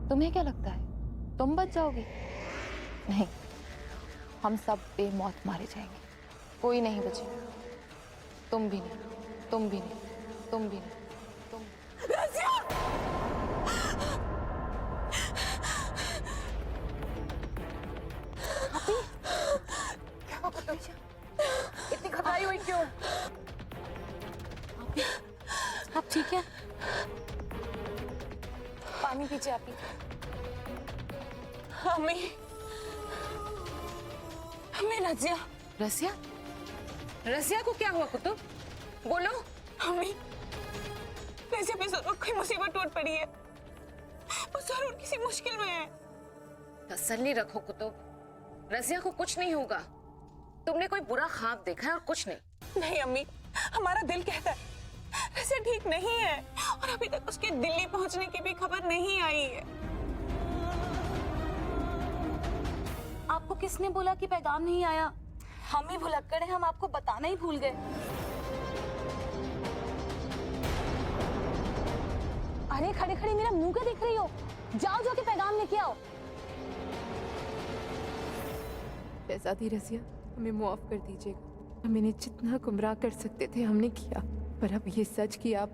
तुम्हें क्या लगता है तुम बच जाओगी? नहीं, हम सब बेमौत मारे जाएंगे, कोई नहीं बचेगा। तुम भी नहीं, तुम भी नहीं, तुम भी नहीं, तुम भी। रज़िया! आपी, क्या हुआ कुतुब? इतनी घबराई हुई क्यों? आपी, आप ठीक है? पानी पीजिए आपी। अम्मी, अम्मी, रज़िया। रज़िया? रज़िया को क्या हुआ कुतुब? बोलो। अम्मी, रज़िया पे जरूर कोई मुसीबत टूट पड़ी है। वो जरूर किसी मुश्किल में है। तसल्ली रखो कुतुब, रज़िया को कुछ नहीं होगा। तुमने कोई बुरा ख्वाब देखा है और कुछ नहीं। नहीं अम्मी, हमारा दिल कहता है रज़िया ठीक नहीं है और अभी तक उसके दिल्ली पहुंचने की भी खबर नहीं आई है। आपको किसने बोला कि पैगाम नहीं आया? हम ही भुलक्कड़ हैं, हम आपको बताना ही भूल गए। अरे खड़े खड़े मेरा मुंह क्या देख रही हो? जाओ जाके पैगाम लेके आओ। शहजादी रज़िया, हमें माफ कर दीजिएगा। हम इन्हें जितना गुमराह कर सकते थे हमने किया, पर अब ये सच कि आप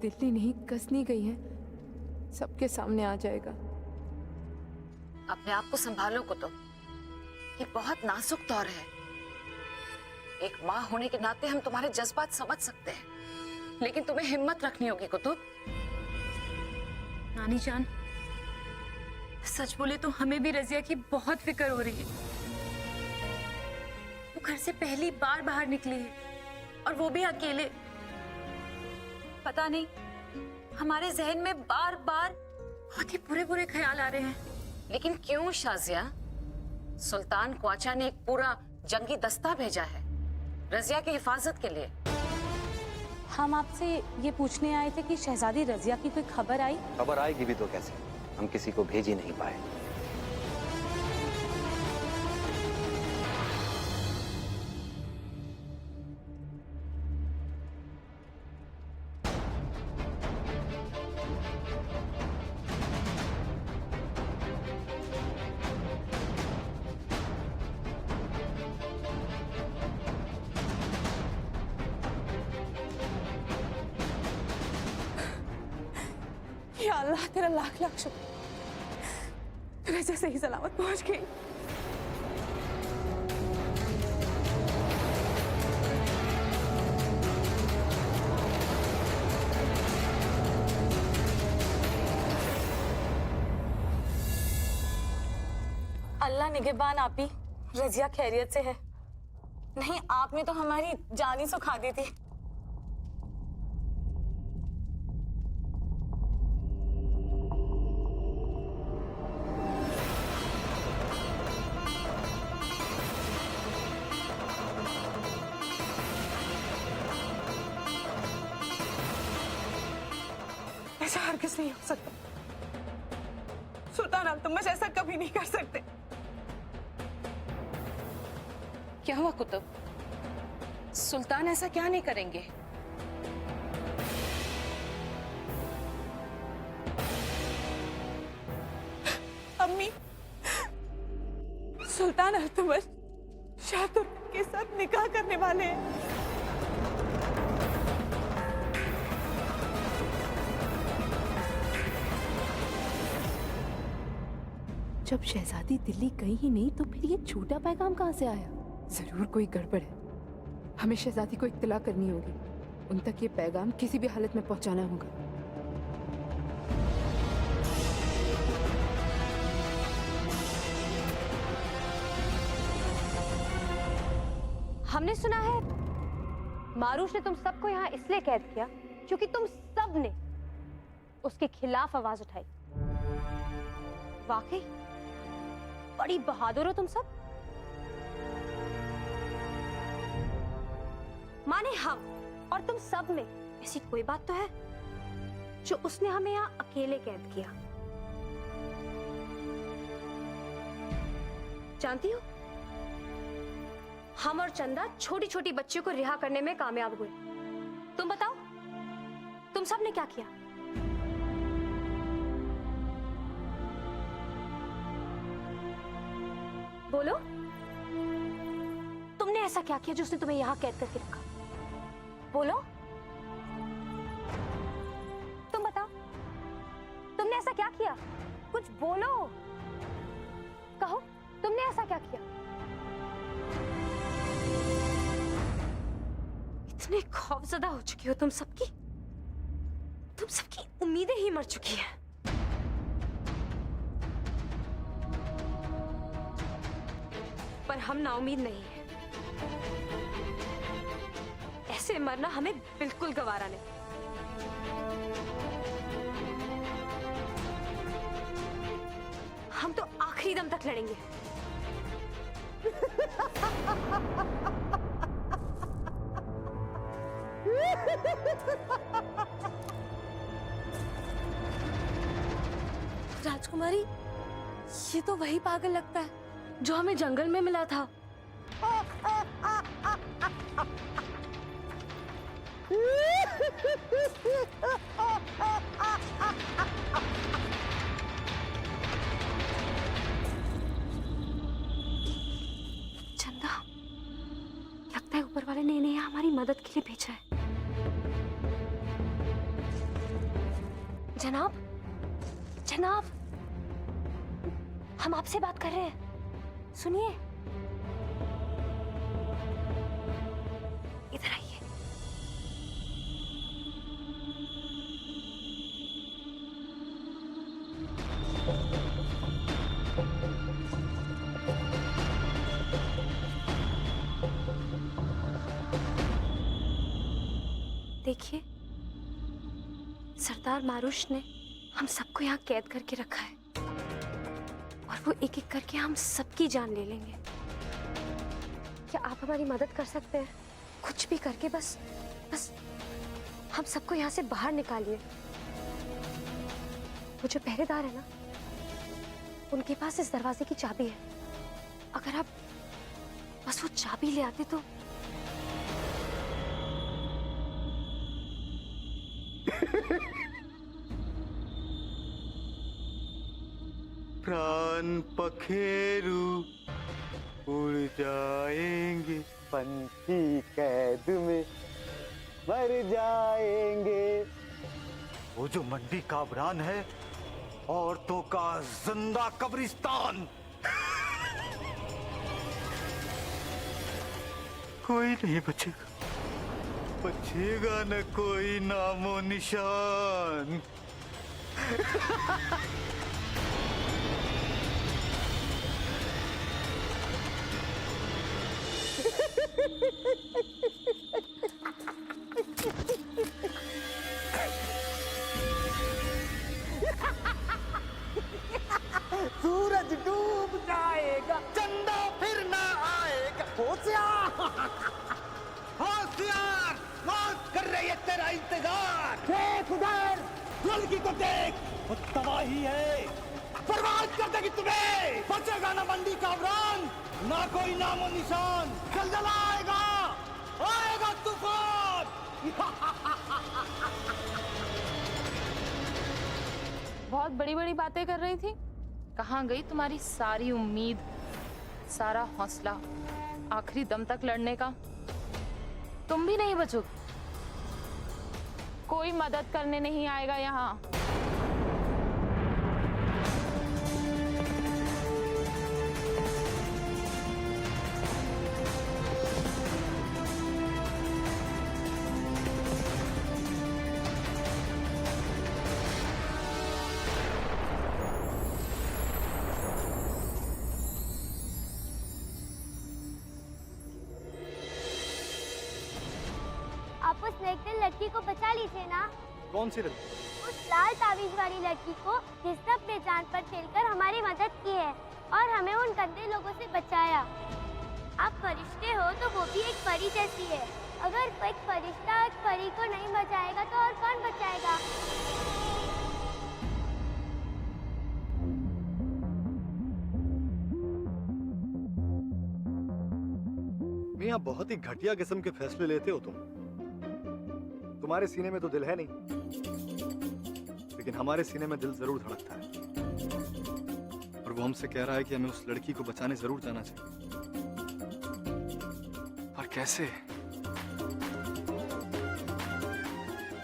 दिल्ली नहीं कसनी गई हैं सबके सामने आ जाएगा। अपने आप को संभालो कुतुब, ये बहुत नाजुक दौर है। एक माँ होने के नाते हम तुम्हारे जज्बात समझ सकते हैं, लेकिन तुम्हें हिम्मत रखनी होगी कुतुब। नानी जान, सच बोले तो हमें भी रज़िया की बहुत फिक्र हो रही है। वो घर से पहली बार बाहर निकली है और वो भी अकेले। पता नहीं, हमारे जहन में बार बार बहुत ही बुरे बुरे ख्याल आ रहे हैं। लेकिन क्यों शाजिया? सुल्तान ख्वाजा ने एक पूरा जंगी दस्ता भेजा है रज़िया की हिफाजत के लिए। हम आपसे ये पूछने आए थे कि शहजादी रज़िया की कोई खबर आई? खबर आएगी भी तो कैसे, हम किसी को भेज ही नहीं पाए। या अल्लाह, तेरा लाख लाख शुक्र, रज़िया सही सलामत पहुंच गई। अल्लाह निगहबान आपी, रज़िया खैरियत से है। नहीं, आपने तो हमारी जान ही सुखा दी थी। ऐसा हरगिज़ नहीं हो सकता। सुल्तान अल्तमश ऐसा कभी नहीं कर सकते। क्या हुआ कुतुब? सुल्तान ऐसा क्या नहीं करेंगे? अम्मी, सुल्तान अल्तमश शाह तुर्क के साथ निकाह करने वाले हैं। जब शहजादी दिल्ली गई ही नहीं तो फिर ये झूठा पैगाम कहाँ से आया? जरूर कोई गड़बड़ है। हमें शहजादी को इत्तला करनी होगी, उन तक ये पैगाम किसी भी हालत में पहुंचाना होगा। हमने सुना है मारूश ने तुम सबको यहाँ इसलिए कैद किया क्योंकि तुम सब ने उसके खिलाफ आवाज उठाई। वाकई बड़ी बहादुर हो तुम सब। माने हम और तुम सब में ऐसी कोई बात तो है जो उसने हमें यहाँ अकेले कैद किया। जानती हो, हम और चंदा छोटी छोटी बच्चियों को रिहा करने में कामयाब हुए। तुम बताओ, तुम सब ने क्या किया? बोलो, तुमने ऐसा क्या किया जो उसने तुम्हें यहाँ कैद करके रखा? बोलो, तुम बताओ, तुमने ऐसा क्या किया? कुछ बोलो, कहो, तुमने ऐसा क्या किया? इतने खौफजदा हो चुकी हो तुम सबकी उम्मीदें ही मर चुकी हैं। पर हम नाउम्मीद नहीं हैं। ऐसे मरना हमें बिल्कुल गवारा नहीं। हम तो आखिरी दम तक लड़ेंगे। राजकुमारी, ये तो वही पागल लगता है जो हमें जंगल में मिला था। चंदा, लगता है ऊपर वाले ने इन्हें यहाँ हमारी मदद के लिए भेजा है। जनाब, जनाब, हम आपसे बात कर रहे हैं, सुनिए। इधर आइए। देखिए, सरदार मारुश ने हम सबको यहाँ कैद करके रखा है और वो एक एक करके हम सबकी जान ले लेंगे। क्या आप हमारी मदद कर सकते हैं? कुछ भी करके बस हम सबको यहाँ से बाहर निकालिए। वो जो पहरेदार है ना, उनके पास इस दरवाजे की चाबी है। अगर आप बस वो चाबी ले आते तो। प्राण पखेरु उड़ जाएंगे, पंछी कैद में मर जाएंगे। वो जो मंडी काबरान है, औरतों का जिंदा कब्रिस्तान। कोई नहीं बचेगा, बचेगा न कोई नामो निशान। सूरज डूब जाएगा, चंदा फिर ना आएगा। होशियार, होशियार, मौत कर रही है तेरा इंतजार। देख उधर, लड़की को देख, वो तबाही है, बर्बाद कर देगी तुम्हें। बचेगा ना मंडी काबरान, ना कोई नामो निशान। जल्द आएगा, आएगा तूफान। बहुत बड़ी बड़ी बातें कर रही थी, कहाँ गई तुम्हारी सारी उम्मीद, सारा हौसला आखिरी दम तक लड़ने का? तुम भी नहीं बचोगे, कोई मदद करने नहीं आएगा यहाँ। आप उस नेकल लड़की को बचा लीजिए ना। कौन सी लड़की? उस लाल ताबीज वाली लड़की को जिसने अपने जान पर खेलकर हमारी मदद की है और हमें उन गंदे लोगों से बचाया। आप फरिश्ते हो तो वो भी एक परी जैसी है। अगर एक फरिश्ता एक परी को नहीं बचाएगा तो और कौन बचाएगा? मियां, बहुत ही घटिया किस्म के फैसले लेते हो तुम। तुम्हारे सीने में तो दिल है नहीं, लेकिन हमारे सीने में दिल जरूर धड़कता है। और वो हमसे कह रहा है कि हमें उस लड़की को बचाने जरूर जाना चाहिए। पर कैसे?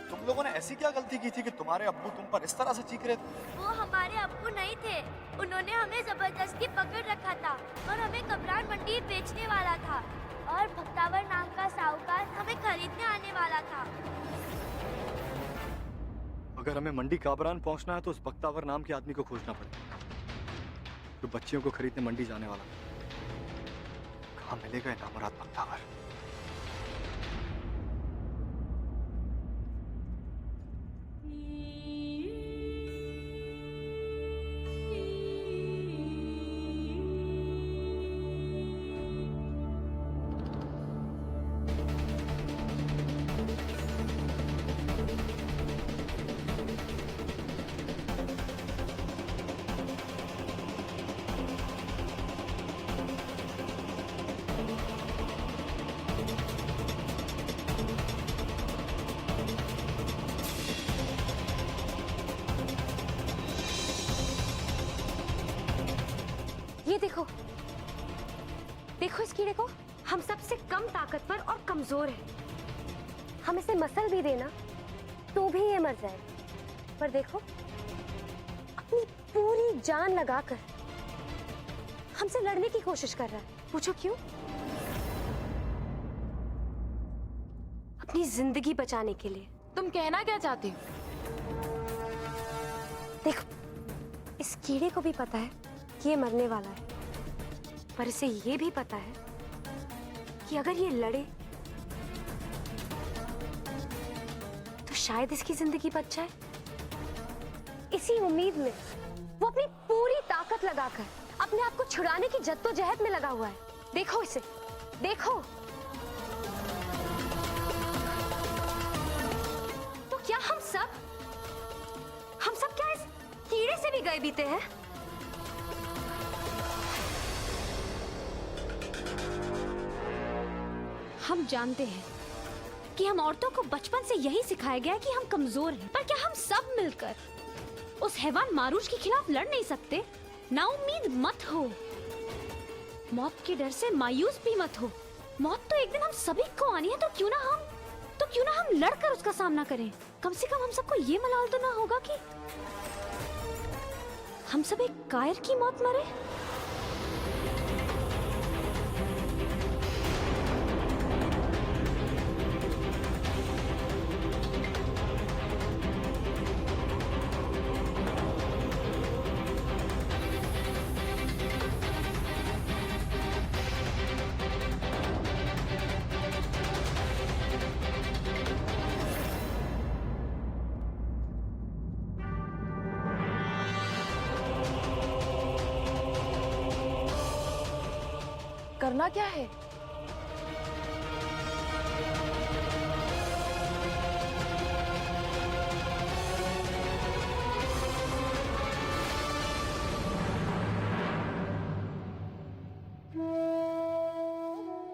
तुम लोगों ने ऐसी क्या गलती की थी कि तुम्हारे अब्बू तुम पर इस तरह से चीख रहे थे? वो हमारे अब्बू नहीं थे, उन्होंने हमें जबरदस्ती पकड़ रखा था और हमें कब्रान मंडी बेचने वाला था और भक्तावर नाम का साहूकार हमें खरीदने आने वाला था। अगर हमें मंडी काबरान पहुंचना है तो उस बख्तावर नाम के आदमी को खोजना पड़ेगा जो बच्चियों को खरीदने मंडी जाने वाला। कहाँ मिलेगा ये नामुराद बख्तावर? ये देखो, देखो इस कीड़े को। हम सबसे कम ताकतवर और कमजोर है। हम इसे मसल भी देना तो भी ये मर जाए। पर देखो, अपनी पूरी जान लगाकर हमसे लड़ने की कोशिश कर रहा है। पूछो क्यों? अपनी जिंदगी बचाने के लिए। तुम कहना क्या चाहती हो? देखो, इस कीड़े को भी पता है कि ये मरने वाला है, पर इसे ये भी पता है कि अगर ये लड़े तो शायद इसकी जिंदगी बच जाए। इसी उम्मीद में वो अपनी पूरी ताकत लगाकर अपने आप को छुड़ाने की जद्दोजहद में लगा हुआ है। देखो इसे, देखो। तो क्या हम सब क्या इस कीड़े से भी गए बीते हैं? हम जानते हैं कि हम औरतों को बचपन से यही सिखाया गया है कि हम कमजोर हैं, पर क्या हम सब मिलकर उस हैवान मारूज के खिलाफ लड़ नहीं सकते? नाउम्मीद मत हो, मौत के डर से मायूस भी मत हो। मौत तो एक दिन हम सभी को आनी है, तो क्यों ना हम लड़कर उसका सामना करें। कम से कम हम सबको ये मलाल तो ना होगा कि हम सब एक कायर की मौत मरे। करना क्या है?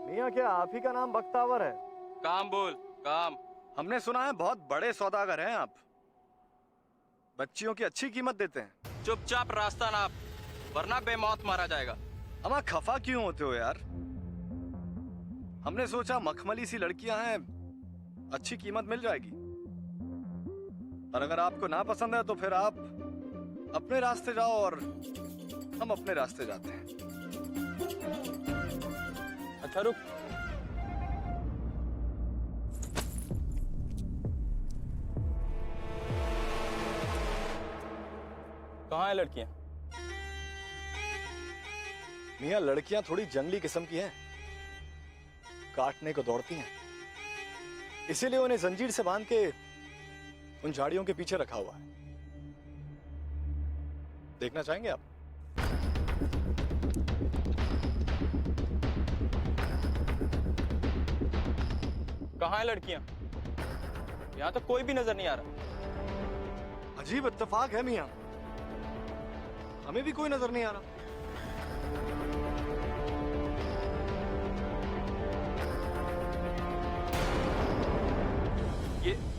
मियाँ, क्या आप ही का नाम बख्तावर है? काम बोल, काम। हमने सुना है बहुत बड़े सौदागर हैं आप। बच्चियों की अच्छी कीमत देते हैं। चुपचाप रास्ता नाप, वरना बेमौत मारा जाएगा। अमा, खफा क्यों होते हो यार? हमने सोचा मखमली सी लड़कियां हैं, अच्छी कीमत मिल जाएगी। पर अगर आपको ना पसंद है तो फिर आप अपने रास्ते जाओ और हम अपने रास्ते जाते हैं। अच्छा रुक, कहाँ है लड़कियां? मियाँ, लड़कियां थोड़ी जंगली किस्म की हैं, काटने को दौड़ती हैं, इसीलिए उन्हें जंजीर से बांध के उन झाड़ियों के पीछे रखा हुआ है। देखना चाहेंगे आप? कहाँ है लड़कियां? यहाँ तो कोई भी नजर नहीं आ रहा। अजीब इत्तेफाक है मियाँ, हमें भी कोई नजर नहीं आ रहा।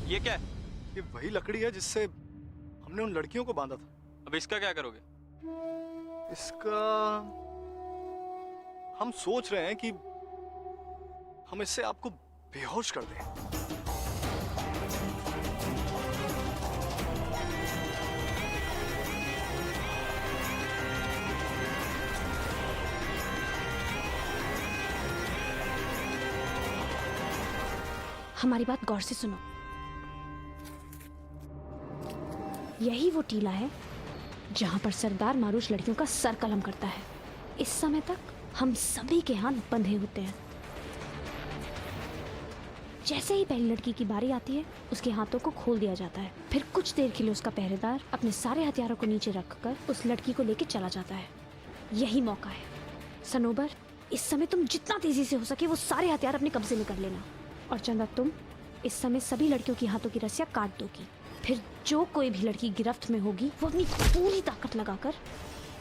ये क्या है? ये वही लकड़ी है जिससे हमने उन लड़कियों को बांधा था। अब इसका क्या करोगे? इसका हम सोच रहे हैं कि हम इससे आपको बेहोश कर दें। हमारी बात गौर से सुनो। यही वो टीला है जहां पर सरदार मारूश लड़कियों का सर कलम करता है। इस समय तक हम सभी के हाथ बंधे होते हैं। जैसे ही पहली लड़की की बारी आती है, उसके हाथों को खोल दिया जाता है। फिर कुछ देर के लिए उसका पहरेदार अपने सारे हथियारों को नीचे रखकर उस लड़की को लेकर चला जाता है। यही मौका है सनोबर, इस समय तुम जितना तेजी से हो सके वो सारे हथियार अपने कब्जे में कर लेना। और चंदा, तुम इस समय सभी लड़कियों की हाथों की रस्सियां काट दोगी। फिर जो कोई भी लड़की गिरफ्त में होगी वो अपनी पूरी ताकत लगाकर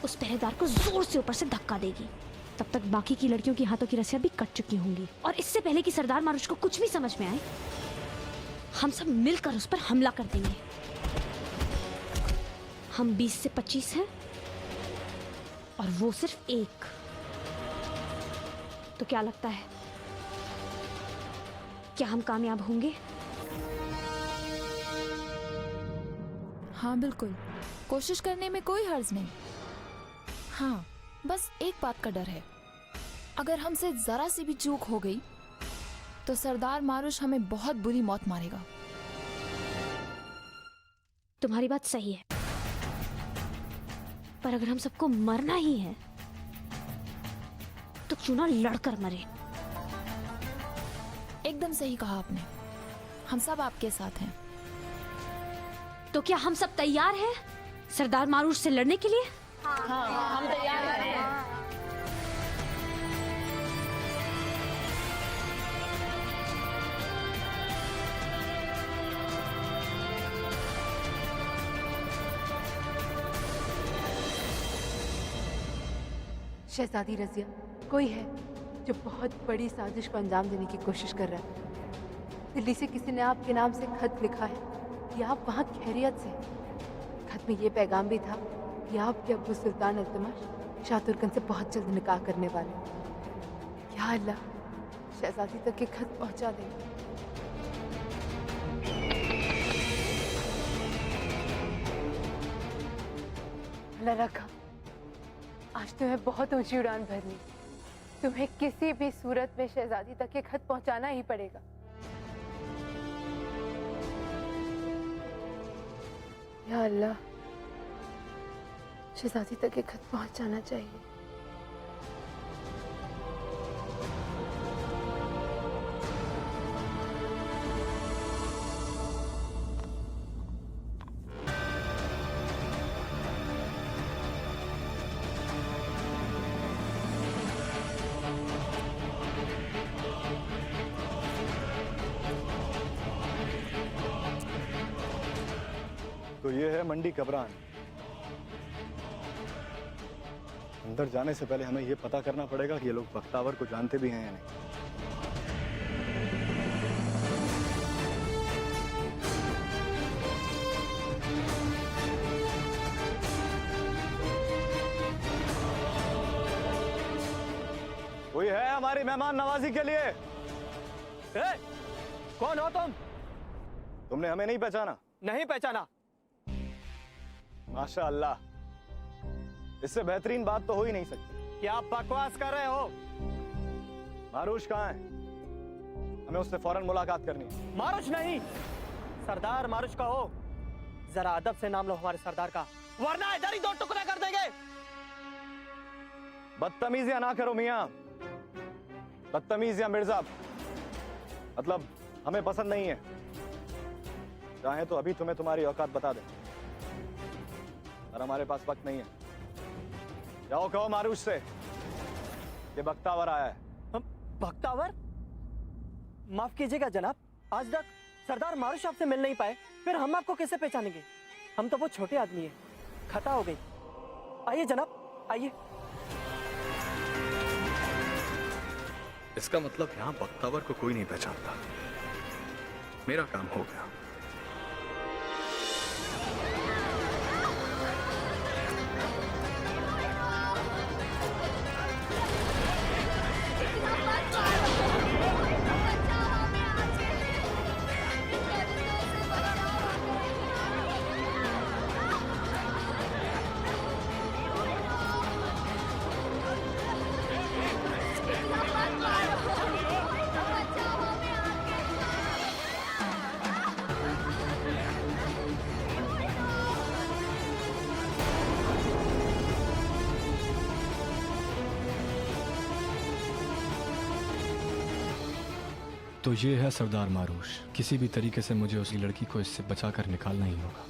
उस पहरेदार को जोर से ऊपर से धक्का देगी। तब तक बाकी की लड़कियों की हाथों की रस्सियां भी कट चुकी होंगी। और इससे पहले कि सरदार मारूश को कुछ भी समझ में आए, हम सब मिलकर उस पर हमला कर देंगे। हम 20 से 25 हैं और वो सिर्फ 1। तो क्या लगता है, क्या हम कामयाब होंगे? हाँ बिल्कुल, कोशिश करने में कोई हर्ज नहीं। हाँ, बस एक बात का डर है, अगर हमसे जरा सी भी चूक हो गई तो सरदार मारूश हमें बहुत बुरी मौत मारेगा। तुम्हारी बात सही है, पर अगर हम सबको मरना ही है तो क्यों ना लड़कर मरे। एकदम सही कहा आपने, हम सब आपके साथ हैं। तो क्या हम सब तैयार हैं सरदार मारूश से लड़ने के लिए? हाँ, हम तैयार हैं। शहजादी रजिया, कोई है जो बहुत बड़ी साजिश को अंजाम देने की कोशिश कर रहा है। दिल्ली से किसी ने आपके नाम से खत लिखा है कि आप वहाँ खैरियत से। खत में ये पैगाम भी था कि आपके अब्बू सुल्तान अल्तमश शाह तुर्कन से बहुत जल्द निकाह करने वाले। या अल्लाह, शहजादी तक ये खत पहुँचा देंगे। अल्लाह रखा, आज तुम्हें बहुत ऊंची उड़ान भरनी। तुम्हें किसी भी सूरत में शहजादी तक ये खत पहुंचाना ही पड़ेगा। या अल्लाह, शहजादी तक ये खत पहुंच जाना चाहिए। तो ये है मंडी कबरान। अंदर जाने से पहले हमें ये पता करना पड़ेगा कि ये लोग बख्तावर को जानते भी हैं या नहीं। कोई है हमारी मेहमान नवाजी के लिए? कौन हो तुम? तुमने हमें नहीं पहचाना? नहीं पहचाना। माशा अल्लाह, इससे बेहतरीन बात तो हो ही नहीं सकती। क्या आप बकवास कर रहे हो? मारूश कहाँ है? हमें उससे फौरन मुलाकात करनी है। मारूश नहीं, सरदार मारूश का हो। जरा अदब से नाम लो हमारे सरदार का, वरना इधर ही 2 टुकड़ा कर देंगे। बदतमीजियां ना करो मियां, बदतमीजियां मिर्जा, मतलब हमें पसंद नहीं है। चाहे तो अभी तुम्हें तुम्हारी औकात बता दें, और हमारे पास वक्त नहीं है। जाओ कहो मारूश से ये बख्तावर आया है। बख्तावर? माफ कीजिएगा जनाब, आज तक सरदार मारूश आपसे मिल नहीं पाए, फिर हम आपको कैसे पहचानेंगे? हम तो वो छोटे आदमी हैं, खता हो गई। आइए जनाब, आइए। इसका मतलब यहां बख्तावर को कोई नहीं पहचानता। मेरा काम हो गया। तो ये है सरदार मारूश। किसी भी तरीके से मुझे उस लड़की को इससे बचाकर निकालना ही होगा।